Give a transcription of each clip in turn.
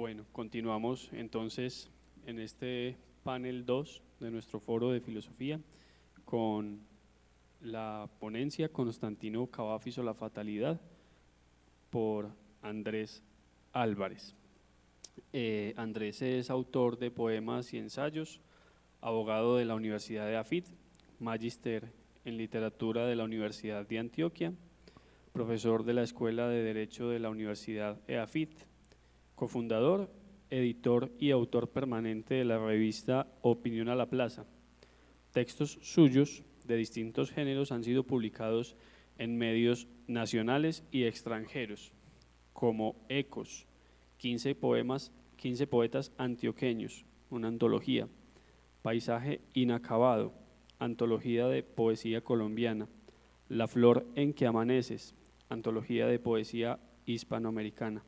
Bueno, continuamos entonces en este panel 2 de nuestro foro de filosofía con la ponencia Constantino Cavafis o la fatalidad por Andrés Álvarez. Andrés es autor de poemas y ensayos, abogado de la Universidad de AFIT, magíster en literatura de la Universidad de Antioquia, profesor de la Escuela de Derecho de la Universidad EAFIT, cofundador, editor y autor permanente de la revista Opinión a la Plaza. Textos suyos de distintos géneros han sido publicados en medios nacionales y extranjeros, como Ecos, 15 poetas antioqueños, una antología, Paisaje inacabado, antología de poesía colombiana, La flor en que amaneces, antología de poesía hispanoamericana,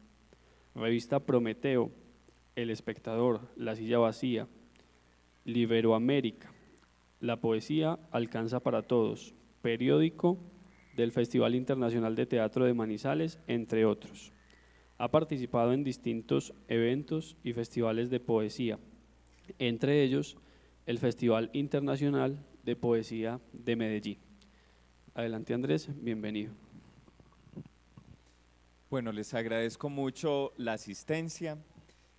revista Prometeo, El Espectador, La silla vacía, Liberoamérica, La poesía alcanza para todos, periódico del Festival Internacional de Teatro de Manizales, entre otros. Ha participado en distintos eventos y festivales de poesía, entre ellos el Festival Internacional de Poesía de Medellín. Adelante Andrés, bienvenido. Bueno, les agradezco mucho la asistencia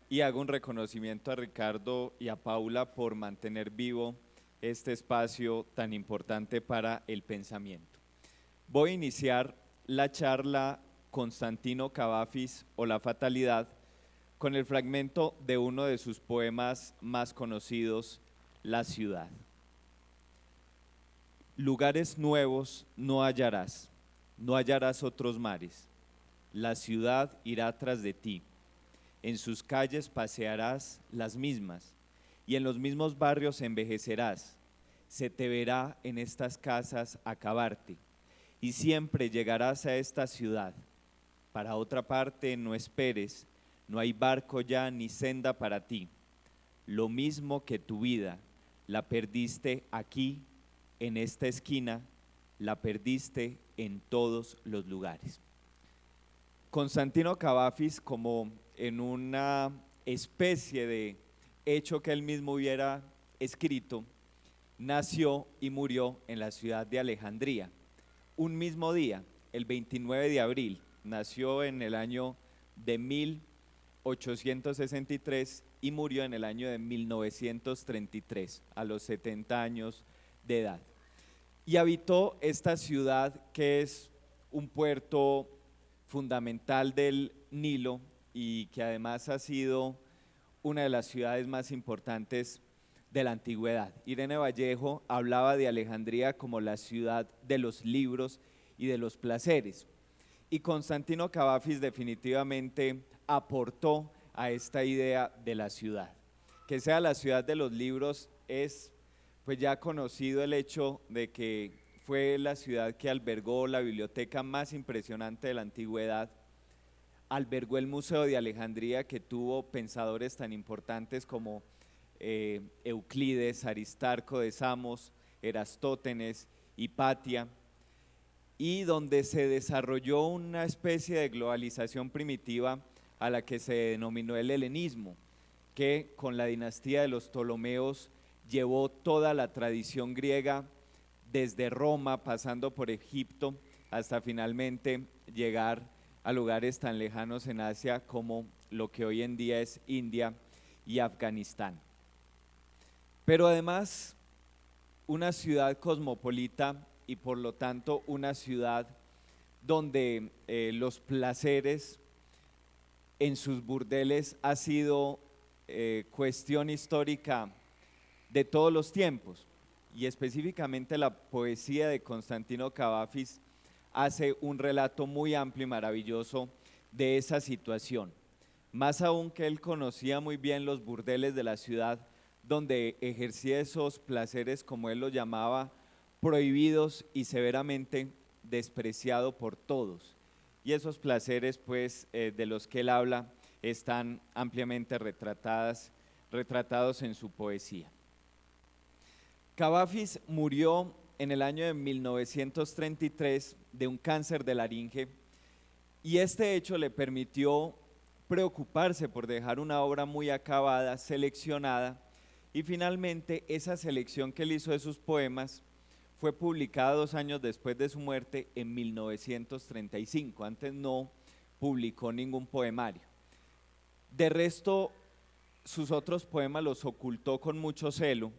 y hago un reconocimiento a Ricardo y a Paula por mantener vivo este espacio tan importante para el pensamiento. Voy a iniciar la charla Constantino Cavafis o la fatalidad con el fragmento de uno de sus poemas más conocidos, La ciudad. Lugares nuevos no hallarás otros mares. La ciudad irá tras de ti, en sus calles pasearás las mismas, y en los mismos barrios envejecerás. Se te verá en estas casas acabarte, y siempre llegarás a esta ciudad. Para otra parte no esperes, no hay barco ya ni senda para ti. Lo mismo que tu vida, la perdiste aquí, en esta esquina, la perdiste en todos los lugares. Constantino Cavafis, como en una especie de hecho que él mismo hubiera escrito, nació y murió en la ciudad de Alejandría. Un mismo día, el 29 de abril, nació en el año de 1863 y murió en el año de 1933, a los 70 años de edad. Y habitó esta ciudad que es un puerto fundamental del Nilo y que además ha sido una de las ciudades más importantes de la antigüedad. Irene Vallejo hablaba de Alejandría como la ciudad de los libros y de los placeres. Y Constantino Cavafis definitivamente aportó a esta idea de la ciudad. Que sea la ciudad de los libros es pues ya conocido el hecho de que fue la ciudad que albergó la biblioteca más impresionante de la antigüedad, albergó el Museo de Alejandría que tuvo pensadores tan importantes como Euclides, Aristarco de Samos, Erastótenes, Hipatia, y donde se desarrolló una especie de globalización primitiva a la que se denominó el helenismo, que con la dinastía de los Ptolomeos llevó toda la tradición griega desde Roma, pasando por Egipto, hasta finalmente llegar a lugares tan lejanos en Asia como lo que hoy en día es India y Afganistán. Pero además, una ciudad cosmopolita y por lo tanto una ciudad donde los placeres en sus burdeles ha sido cuestión histórica de todos los tiempos, y específicamente la poesía de Constantino Cavafis hace un relato muy amplio y maravilloso de esa situación. Más aún que él conocía muy bien los burdeles de la ciudad, donde ejercía esos placeres, como él los llamaba, prohibidos y severamente despreciado por todos. Y esos placeres, pues, de los que él habla, están ampliamente retratados en su poesía. Cavafis murió en el año de 1933 de un cáncer de laringe, y este hecho le permitió preocuparse por dejar una obra muy acabada, seleccionada, y finalmente esa selección que él hizo de sus poemas fue publicada 2 años después de su muerte en 1935. Antes no publicó ningún poemario. De resto, sus otros poemas los ocultó con mucho celo,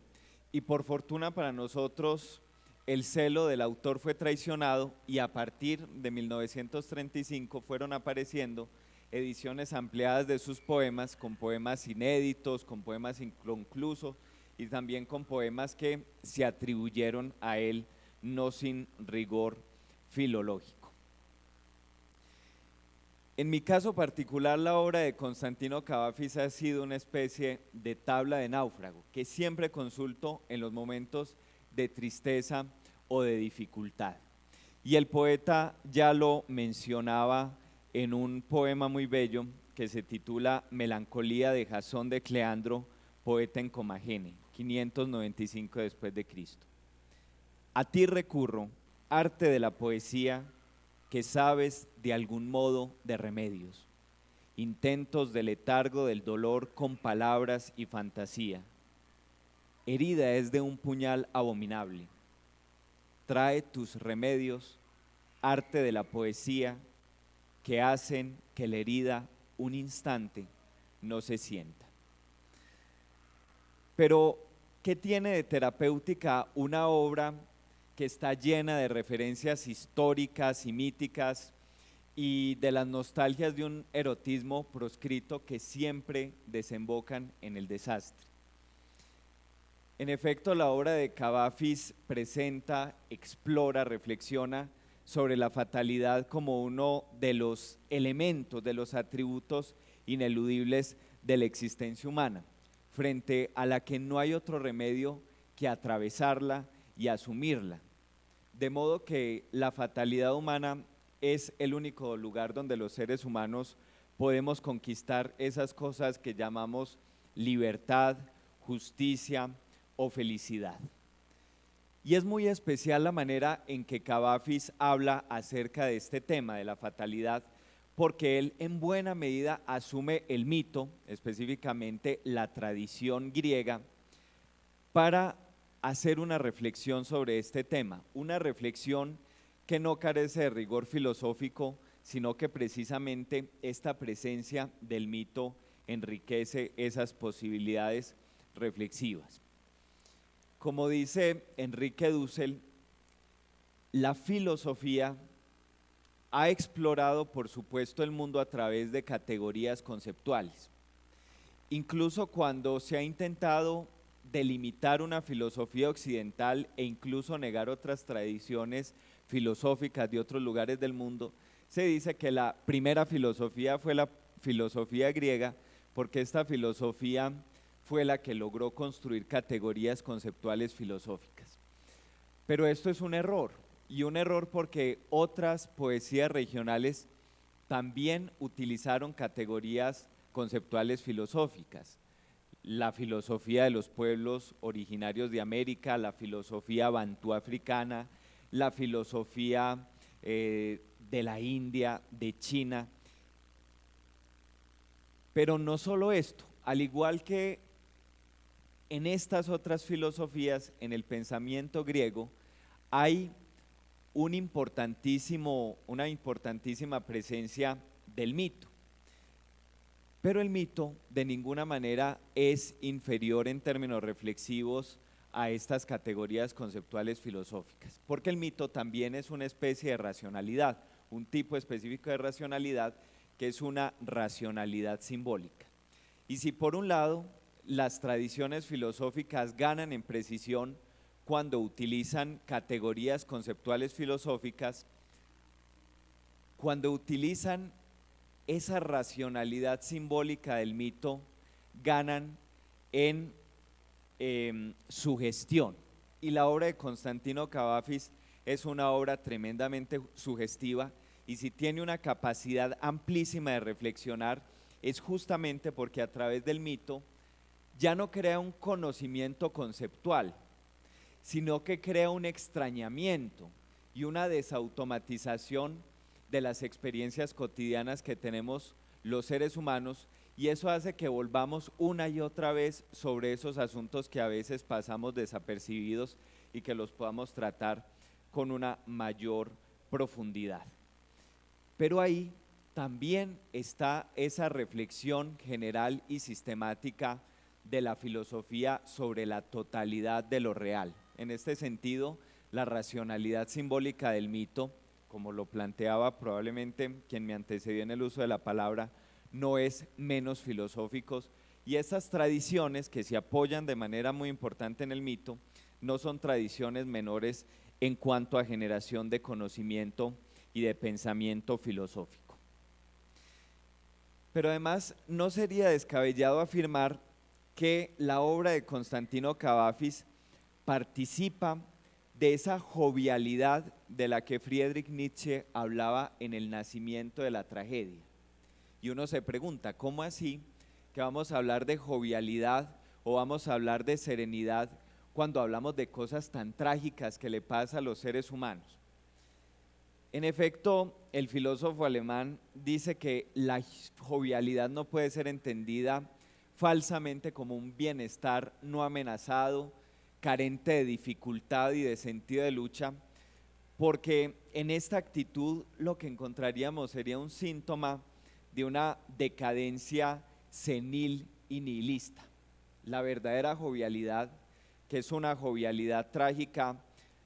y por fortuna para nosotros el celo del autor fue traicionado, y a partir de 1935 fueron apareciendo ediciones ampliadas de sus poemas, con poemas inéditos, con poemas inconclusos y también con poemas que se atribuyeron a él, no sin rigor filológico. En mi caso particular, la obra de Constantino Cavafis ha sido una especie de tabla de náufrago que siempre consulto en los momentos de tristeza o de dificultad. Y el poeta ya lo mencionaba en un poema muy bello que se titula Melancolía de Jasón de Cleandro, poeta en Comagene, 595 después de Cristo. A ti recurro, arte de la poesía, que sabes de algún modo de remedios, intentos de letargo del dolor con palabras y fantasía. Herida es de un puñal abominable. Trae tus remedios, arte de la poesía, que hacen que la herida un instante no se sienta. Pero, ¿qué tiene de terapéutica una obra que está llena de referencias históricas y míticas y de las nostalgias de un erotismo proscrito que siempre desembocan en el desastre? En efecto, la obra de Cavafis presenta, explora, reflexiona sobre la fatalidad como uno de los elementos, de los atributos ineludibles de la existencia humana, frente a la que no hay otro remedio que atravesarla y asumirla. De modo que la fatalidad humana es el único lugar donde los seres humanos podemos conquistar esas cosas que llamamos libertad, justicia o felicidad. Y es muy especial la manera en que Cavafis habla acerca de este tema de la fatalidad, porque él en buena medida asume el mito, específicamente la tradición griega, para hacer una reflexión sobre este tema, una reflexión que no carece de rigor filosófico, sino que precisamente esta presencia del mito enriquece esas posibilidades reflexivas. Como dice Enrique Dussel, la filosofía ha explorado, por supuesto, el mundo a través de categorías conceptuales. Incluso cuando se ha intentado delimitar una filosofía occidental e incluso negar otras tradiciones filosóficas de otros lugares del mundo, se dice que la primera filosofía fue la filosofía griega, porque esta filosofía fue la que logró construir categorías conceptuales filosóficas. Pero esto es un error, y un error porque otras poesías regionales también utilizaron categorías conceptuales filosóficas. La filosofía de los pueblos originarios de América, la filosofía bantú africana, la filosofía de la India, de China. Pero no solo esto, al igual que en estas otras filosofías, en el pensamiento griego, hay una importantísima presencia del mito. Pero el mito de ninguna manera es inferior en términos reflexivos a estas categorías conceptuales filosóficas, porque el mito también es una especie de racionalidad, un tipo específico de racionalidad que es una racionalidad simbólica. Y si por un lado las tradiciones filosóficas ganan en precisión cuando utilizan categorías conceptuales filosóficas, cuando utilizan esa racionalidad simbólica del mito, ganan en sugestión. Y la obra de Constantino Cavafis es una obra tremendamente sugestiva, y si tiene una capacidad amplísima de reflexionar, es justamente porque a través del mito ya no crea un conocimiento conceptual, sino que crea un extrañamiento y una desautomatización de las experiencias cotidianas que tenemos los seres humanos, y eso hace que volvamos una y otra vez sobre esos asuntos que a veces pasamos desapercibidos y que los podamos tratar con una mayor profundidad. Pero ahí también está esa reflexión general y sistemática de la filosofía sobre la totalidad de lo real. En este sentido, la racionalidad simbólica del mito, como lo planteaba probablemente quien me antecedió en el uso de la palabra, no es menos filosóficos, y estas tradiciones que se apoyan de manera muy importante en el mito no son tradiciones menores en cuanto a generación de conocimiento y de pensamiento filosófico. Pero además no sería descabellado afirmar que la obra de Constantino Cavafis participa de esa jovialidad de la que Friedrich Nietzsche hablaba en El nacimiento de la tragedia. Y uno se pregunta, ¿cómo así que vamos a hablar de jovialidad o vamos a hablar de serenidad cuando hablamos de cosas tan trágicas que le pasa a los seres humanos? En efecto, el filósofo alemán dice que la jovialidad no puede ser entendida falsamente como un bienestar no amenazado, carente de dificultad y de sentido de lucha, porque en esta actitud lo que encontraríamos sería un síntoma de una decadencia senil y nihilista. La verdadera jovialidad, que es una jovialidad trágica,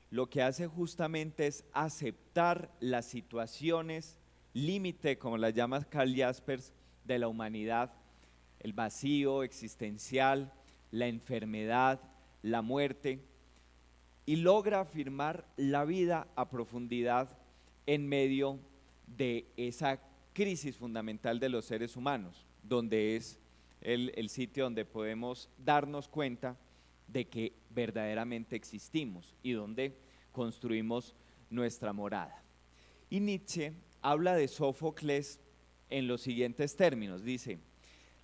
lo que hace justamente es aceptar las situaciones límite, como las llama Karl Jaspers, de la humanidad, el vacío existencial, la enfermedad, la muerte, y logra afirmar la vida a profundidad en medio de esa crisis fundamental de los seres humanos, donde es el sitio donde podemos darnos cuenta de que verdaderamente existimos y donde construimos nuestra morada. Y Nietzsche habla de Sófocles en los siguientes términos, dice: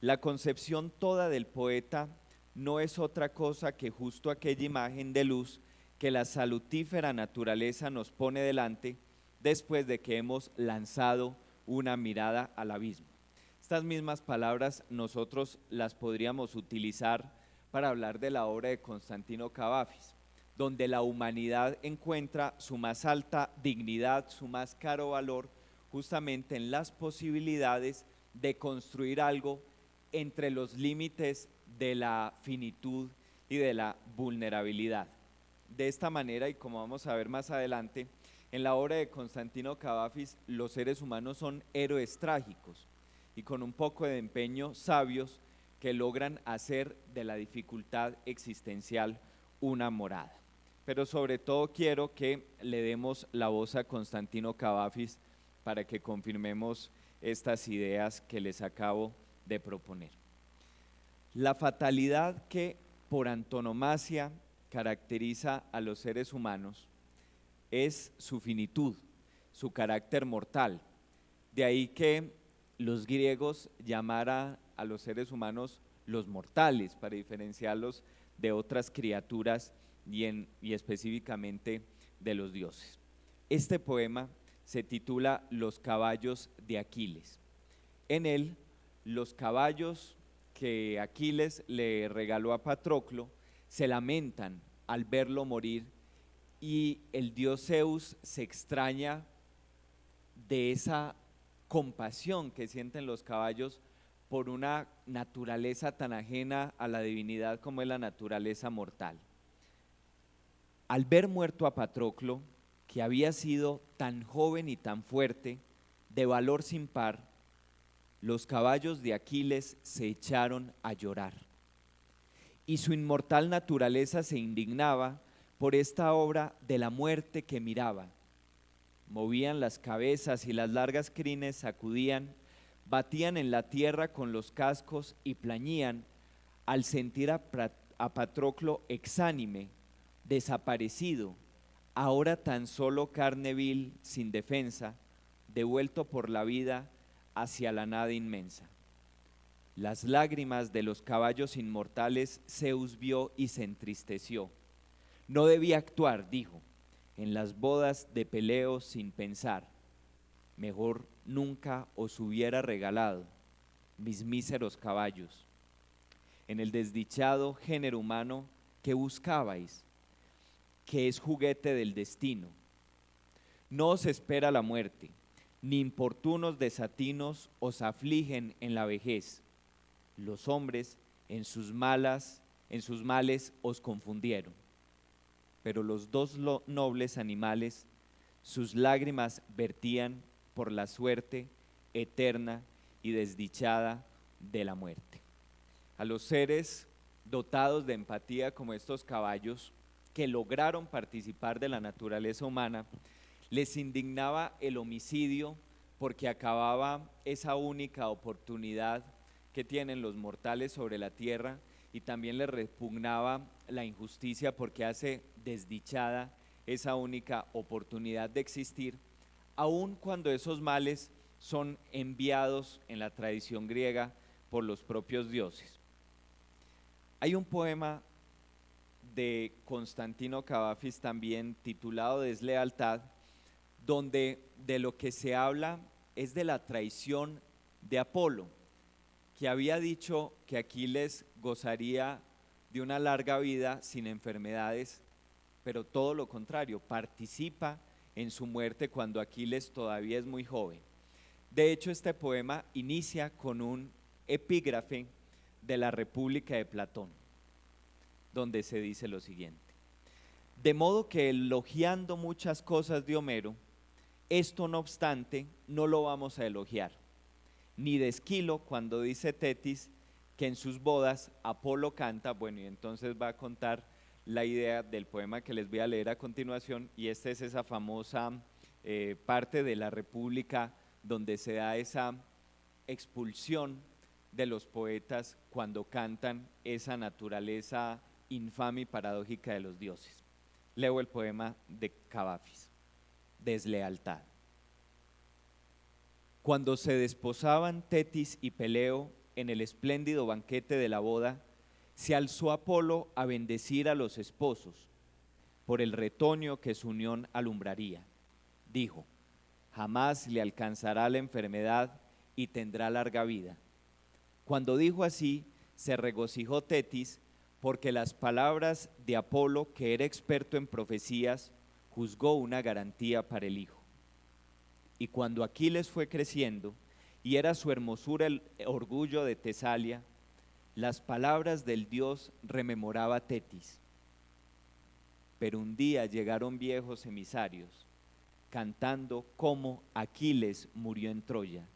la concepción toda del poeta no es otra cosa que justo aquella imagen de luz que la salutífera naturaleza nos pone delante después de que hemos lanzado una mirada al abismo. Estas mismas palabras nosotros las podríamos utilizar para hablar de la obra de Constantino Cavafis, donde la humanidad encuentra su más alta dignidad, su más caro valor, justamente en las posibilidades de construir algo entre los límites de la finitud y de la vulnerabilidad. De esta manera, y como vamos a ver más adelante, en la obra de Constantino Cavafis, los seres humanos son héroes trágicos y con un poco de empeño sabios que logran hacer de la dificultad existencial una morada. Pero sobre todo quiero que le demos la voz a Constantino Cavafis para que confirmemos estas ideas que les acabo de proponer. La fatalidad que por antonomasia caracteriza a los seres humanos es su finitud, su carácter mortal. De ahí que los griegos llamaran a los seres humanos los mortales, para diferenciarlos de otras criaturas y específicamente de los dioses. Este poema se titula Los caballos de Aquiles. En él, los caballos que Aquiles le regaló a Patroclo se lamentan al verlo morir, y el dios Zeus se extraña de esa compasión que sienten los caballos por una naturaleza tan ajena a la divinidad como es la naturaleza mortal. Al ver muerto a Patroclo, que había sido tan joven y tan fuerte, de valor sin par, los caballos de Aquiles se echaron a llorar. Y su inmortal naturaleza se indignaba por esta obra de la muerte que miraba. Movían las cabezas y las largas crines sacudían, batían en la tierra con los cascos y plañían al sentir a Patroclo exánime, desaparecido, ahora tan solo carne vil, sin defensa, devuelto por la vida hacia la nada inmensa. Las lágrimas de los caballos inmortales Zeus vio y se entristeció. No debía actuar, dijo, en las bodas de Peleo sin pensar. Mejor nunca os hubiera regalado, mis míseros caballos, en el desdichado género humano que buscabais, que es juguete del destino. No os espera la muerte, ni importunos desatinos os afligen en la vejez. Los hombres en sus males os confundieron, pero los dos nobles animales sus lágrimas vertían por la suerte eterna y desdichada de la muerte. A los seres dotados de empatía como estos caballos, que lograron participar de la naturaleza humana, les indignaba el homicidio porque acababa esa única oportunidad que tienen los mortales sobre la tierra, y también les repugnaba la injusticia porque hace desdichada esa única oportunidad de existir, aun cuando esos males son enviados en la tradición griega por los propios dioses. Hay un poema de Constantino Cavafis también titulado Deslealtad, donde de lo que se habla es de la traición de Apolo, que había dicho que Aquiles gozaría de una larga vida sin enfermedades, pero todo lo contrario, participa en su muerte cuando Aquiles todavía es muy joven. De hecho, este poema inicia con un epígrafe de la República de Platón, donde se dice lo siguiente: de modo que elogiando muchas cosas de Homero, esto no obstante no lo vamos a elogiar, ni de Esquilo cuando dice Tetis que en sus bodas Apolo canta. Bueno, y entonces va a contar la idea del poema que les voy a leer a continuación, y esta es esa famosa parte de la República donde se da esa expulsión de los poetas cuando cantan esa naturaleza infame y paradójica de los dioses. Leo el poema de Cavafis, Deslealtad. Cuando se desposaban Tetis y Peleo en el espléndido banquete de la boda, se alzó Apolo a bendecir a los esposos por el retoño que su unión alumbraría. Dijo: jamás le alcanzará la enfermedad y tendrá larga vida. Cuando dijo así, se regocijó Tetis, porque las palabras de Apolo, que era experto en profecías, juzgó una garantía para el hijo. Y cuando Aquiles fue creciendo y era su hermosura el orgullo de Tesalia, las palabras del dios rememoraba Tetis. Pero un día llegaron viejos emisarios cantando cómo Aquiles murió en Troya.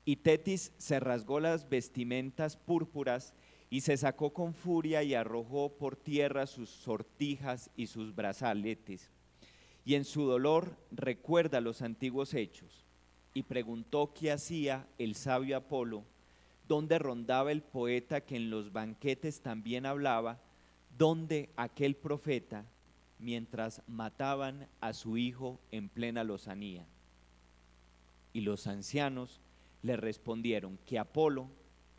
Y Tetis se rasgó las vestimentas púrpuras y se sacó con furia y arrojó por tierra sus sortijas y sus brazaletes. Y en su dolor recuerda los antiguos hechos y preguntó qué hacía el sabio Apolo, dónde rondaba el poeta que en los banquetes también hablaba, dónde aquel profeta, mientras mataban a su hijo en plena lozanía. Y los ancianos le respondieron que Apolo,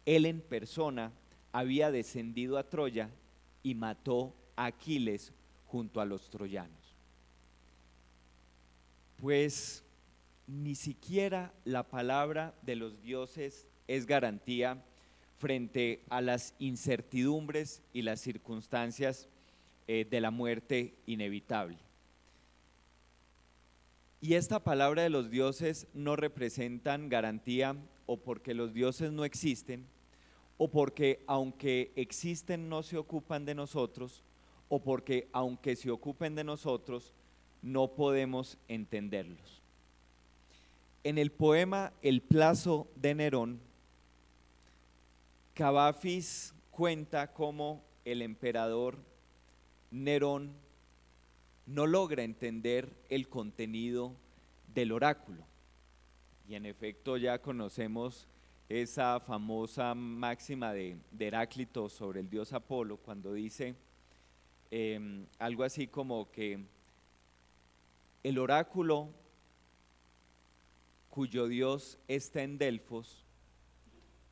él en persona, había descendido a Troya y mató a Aquiles junto a los troyanos. Pues ni siquiera la palabra de los dioses es garantía frente a las incertidumbres y las circunstancias de la muerte inevitable. Y esta palabra de los dioses no representan garantía o porque los dioses no existen, o porque aunque existen no se ocupan de nosotros, o porque aunque se ocupen de nosotros no podemos entenderlos. En el poema El plazo de Nerón, Cavafis cuenta cómo el emperador Nerón no logra entender el contenido del oráculo. Y en efecto ya conocemos esa famosa máxima de Heráclito sobre el dios Apolo, cuando dice algo así como que el oráculo cuyo dios está en Delfos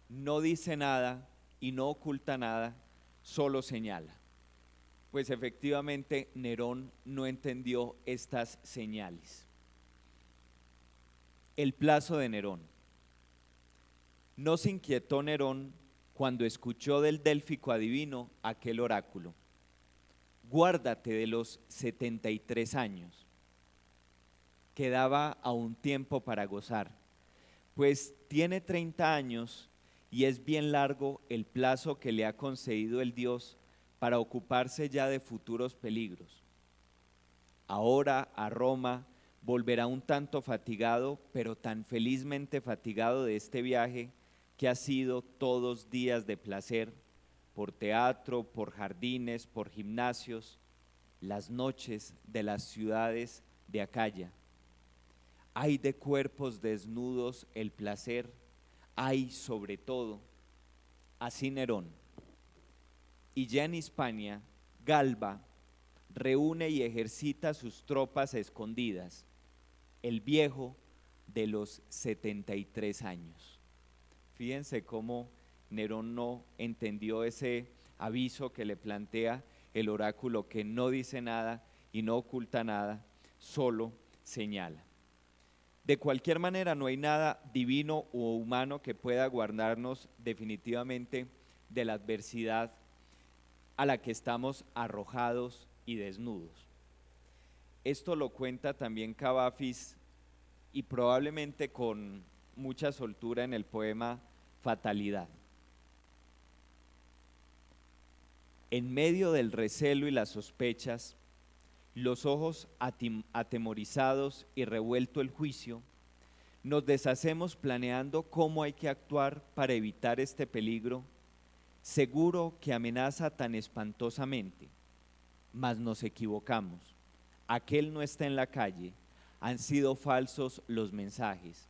no dice nada y no oculta nada, solo señala. Pues efectivamente Nerón no entendió estas señales. El plazo de Nerón. No se inquietó Nerón cuando escuchó del Délfico adivino aquel oráculo: guárdate de los 73 años, quedaba aún tiempo para gozar, pues tiene 30 años y es bien largo el plazo que le ha concedido el Dios para ocuparse ya de futuros peligros. Ahora a Roma volverá un tanto fatigado, pero tan felizmente fatigado de este viaje que ha sido todos días de placer, por teatro, por jardines, por gimnasios, las noches de las ciudades de Acaya. Hay de cuerpos desnudos el placer, hay sobre todo, así Nerón. Y ya en Hispania, Galba reúne y ejercita sus tropas escondidas, el viejo de los 73 años. Fíjense cómo Nerón no entendió ese aviso que le plantea el oráculo, que no dice nada y no oculta nada, solo señala. De cualquier manera, no hay nada divino o humano que pueda guardarnos definitivamente de la adversidad a la que estamos arrojados y desnudos. Esto lo cuenta también Cavafis, y probablemente con mucha soltura, en el poema Fatalidad. En medio del recelo y las sospechas, los ojos atemorizados y revuelto el juicio, nos deshacemos planeando cómo hay que actuar para evitar este peligro, seguro que amenaza tan espantosamente. Mas nos equivocamos. Aquel no está en la calle, han sido falsos los mensajes.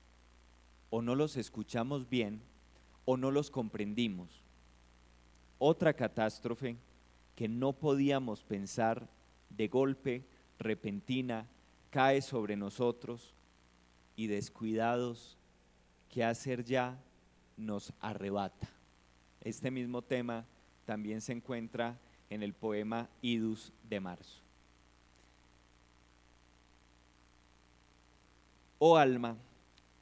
O no los escuchamos bien, o no los comprendimos. Otra catástrofe que no podíamos pensar, de golpe, repentina, cae sobre nosotros, y descuidados, ¿qué hacer ya? Nos arrebata. Este mismo tema también se encuentra en el poema Idus de marzo. Oh alma,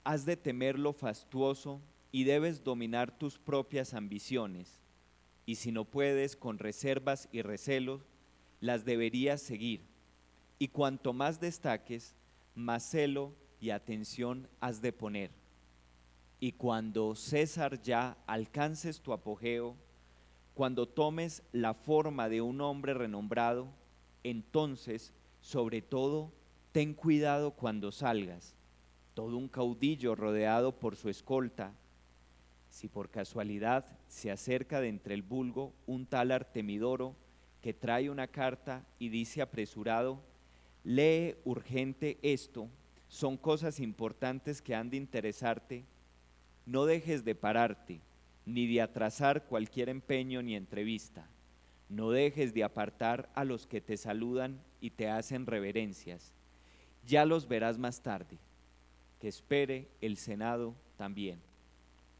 has de temer lo fastuoso y debes dominar tus propias ambiciones, y si no puedes, con reservas y recelos, las deberías seguir, y cuanto más destaques, más celo y atención has de poner. Y cuando César ya alcances tu apogeo, cuando tomes la forma de un hombre renombrado, entonces, sobre todo, ten cuidado cuando salgas, todo un caudillo rodeado por su escolta. Si por casualidad se acerca de entre el vulgo un tal Artemidoro que trae una carta y dice apresurado: lee urgente esto, son cosas importantes que han de interesarte, no dejes de pararte, ni de atrasar cualquier empeño ni entrevista, no dejes de apartar a los que te saludan y te hacen reverencias, ya los verás más tarde, que espere el Senado también.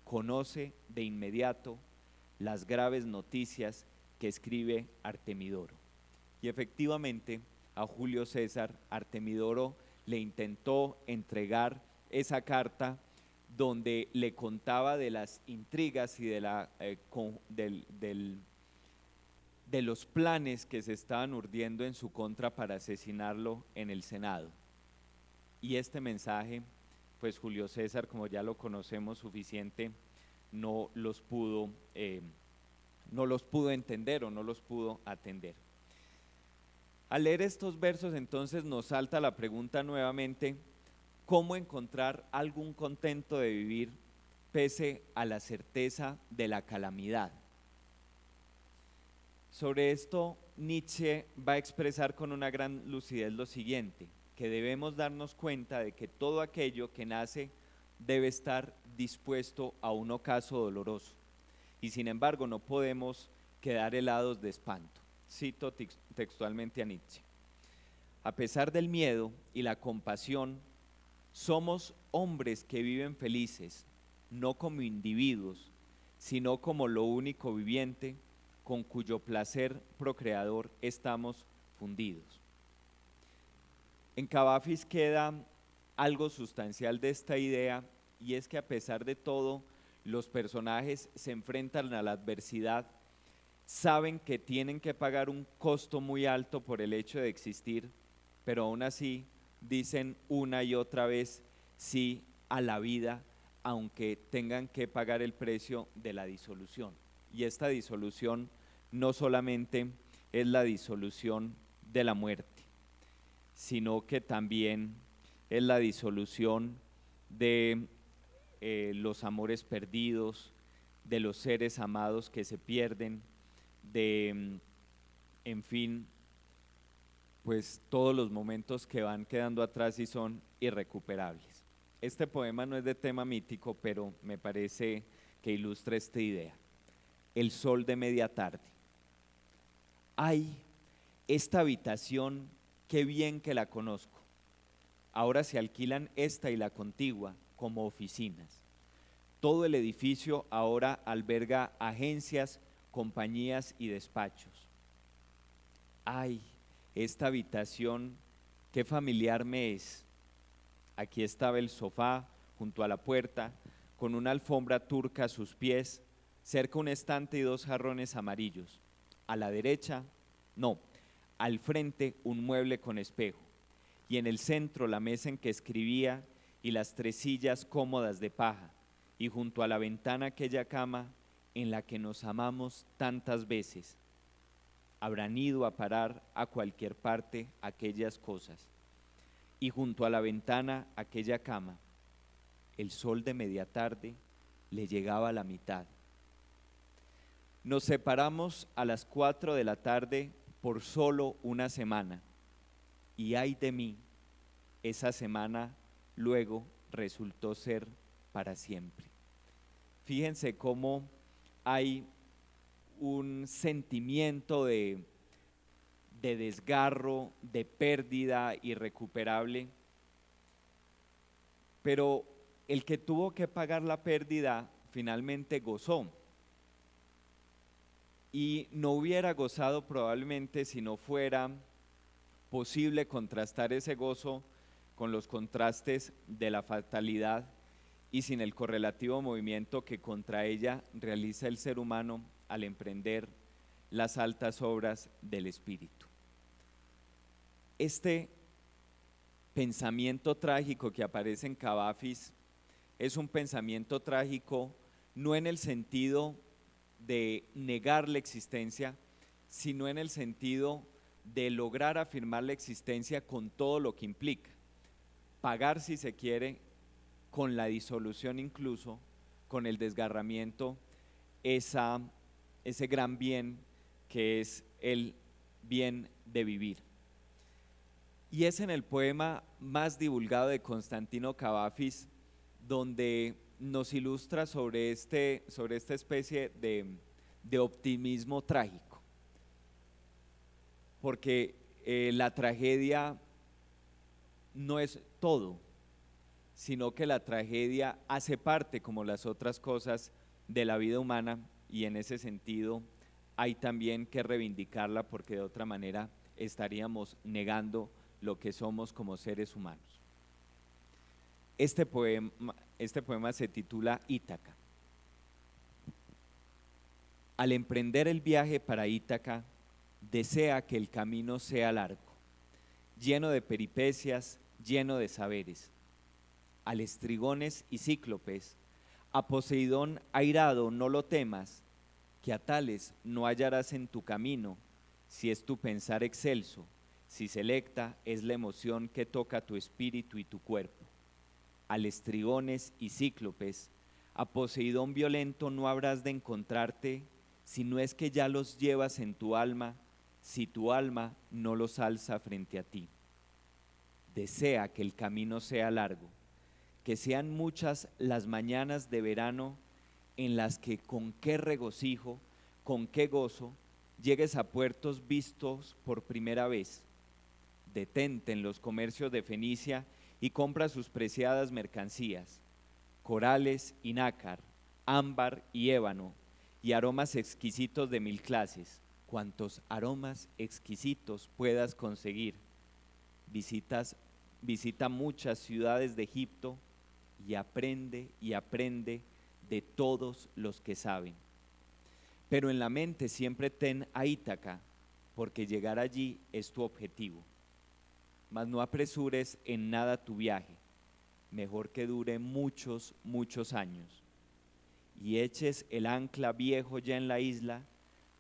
Conoce de inmediato las graves noticias que escribe Artemidoro. Y efectivamente, a Julio César, Artemidoro le intentó entregar esa carta donde le contaba de las intrigas y de los planes que se estaban urdiendo en su contra para asesinarlo en el Senado. Y este mensaje, pues Julio César, como ya lo conocemos suficiente, no los pudo entender o no los pudo atender. Al leer estos versos, entonces nos salta la pregunta nuevamente: ¿cómo encontrar algún contento de vivir pese a la certeza de la calamidad? Sobre esto, Nietzsche va a expresar con una gran lucidez lo siguiente: que debemos darnos cuenta de que todo aquello que nace debe estar dispuesto a un ocaso doloroso, y sin embargo no podemos quedar helados de espanto. Cito textualmente a Nietzsche: a pesar del miedo y la compasión, somos hombres que viven felices, no como individuos, sino como lo único viviente con cuyo placer procreador estamos fundidos. En Cavafis queda algo sustancial de esta idea, y es que a pesar de todo Los personajes se enfrentan a la adversidad, saben que tienen que pagar un costo muy alto por el hecho de existir, pero aún así dicen una y otra vez sí a la vida, aunque tengan que pagar el precio de la disolución. Y esta disolución no solamente es la disolución de la muerte, sino que también es la disolución de los amores perdidos, de los seres amados que se pierden, de, en fin, pues todos los momentos que van quedando atrás y son irrecuperables. Este poema no es de tema mítico, pero me parece que ilustra esta idea. El sol de media tarde. Ay, esta habitación, qué bien que la conozco. Ahora se alquilan esta y la contigua como oficinas. Todo el edificio ahora alberga agencias, compañías y despachos. Ay, esta habitación, qué familiar me es. Aquí estaba el sofá junto a la puerta, con una alfombra turca a sus pies, cerca un estante y dos jarrones amarillos. A la derecha, no, al frente un mueble con espejo, y en el centro la mesa en que escribía y las 3 sillas cómodas de paja, y junto a la ventana aquella cama en la que nos amamos tantas veces. Habrán ido a parar a cualquier parte aquellas cosas. Y junto a la ventana aquella cama, el sol de media tarde le llegaba a la mitad. Nos separamos a las 4 de la tarde por solo una semana, y ay de mí, esa semana luego resultó ser para siempre. Fíjense cómo hay un sentimiento de desgarro, de pérdida irrecuperable, pero el que tuvo que pagar la pérdida finalmente gozó, y no hubiera gozado probablemente si no fuera posible contrastar ese gozo con los contrastes de la fatalidad y sin el correlativo movimiento que contra ella realiza el ser humano al emprender las altas obras del espíritu. Este pensamiento trágico que aparece en Cavafis es un pensamiento trágico no en el sentido de negar la existencia, sino en el sentido de lograr afirmar la existencia con todo lo que implica, pagar si se quiere, con la disolución incluso, con el desgarramiento, ese gran bien que es el bien de vivir. Y es en el poema más divulgado de Constantino Cavafis donde nos ilustra sobre esta especie de optimismo trágico, porque la tragedia no es todo, sino que la tragedia hace parte, como las otras cosas, de la vida humana, y en ese sentido hay también que reivindicarla, porque de otra manera estaríamos negando lo que somos como seres humanos. Este poema se titula Ítaca. Al emprender el viaje para Ítaca, desea que el camino sea largo, lleno de peripecias, lleno de saberes. Al Estrigones y Cíclopes, a Poseidón airado no lo temas, que a tales no hallarás en tu camino, si es tu pensar excelso, si selecta es la emoción que toca tu espíritu y tu cuerpo. Al Estrigones y Cíclopes, a Poseidón violento no habrás de encontrarte, si no es que ya los llevas en tu alma, si tu alma no los alza frente a ti. Desea que el camino sea largo, que sean muchas las mañanas de verano en las que con qué regocijo, con qué gozo, llegues a puertos vistos por primera vez. Detente en los comercios de Fenicia y compra sus preciadas mercancías, corales y nácar, ámbar y ébano, y aromas exquisitos de 1000 clases, cuantos aromas exquisitos puedas conseguir. Visita muchas ciudades de Egipto y aprende de todos los que saben. Pero en la mente siempre ten a Ítaca, porque llegar allí es tu objetivo. Mas no apresures en nada tu viaje, mejor que dure muchos, muchos años. Y eches el ancla viejo ya en la isla,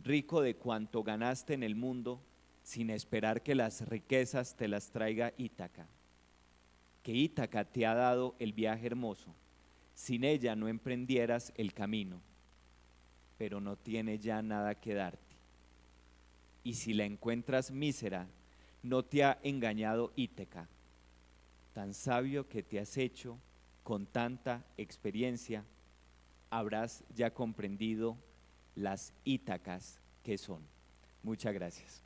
rico de cuanto ganaste en el mundo, sin esperar que las riquezas te las traiga Ítaca. Que Ítaca te ha dado el viaje hermoso, sin ella no emprendieras el camino, pero no tiene ya nada que darte. Y si la encuentras mísera, no te ha engañado Ítaca, tan sabio que te has hecho con tanta experiencia, habrás ya comprendido las Ítacas que son. Muchas gracias.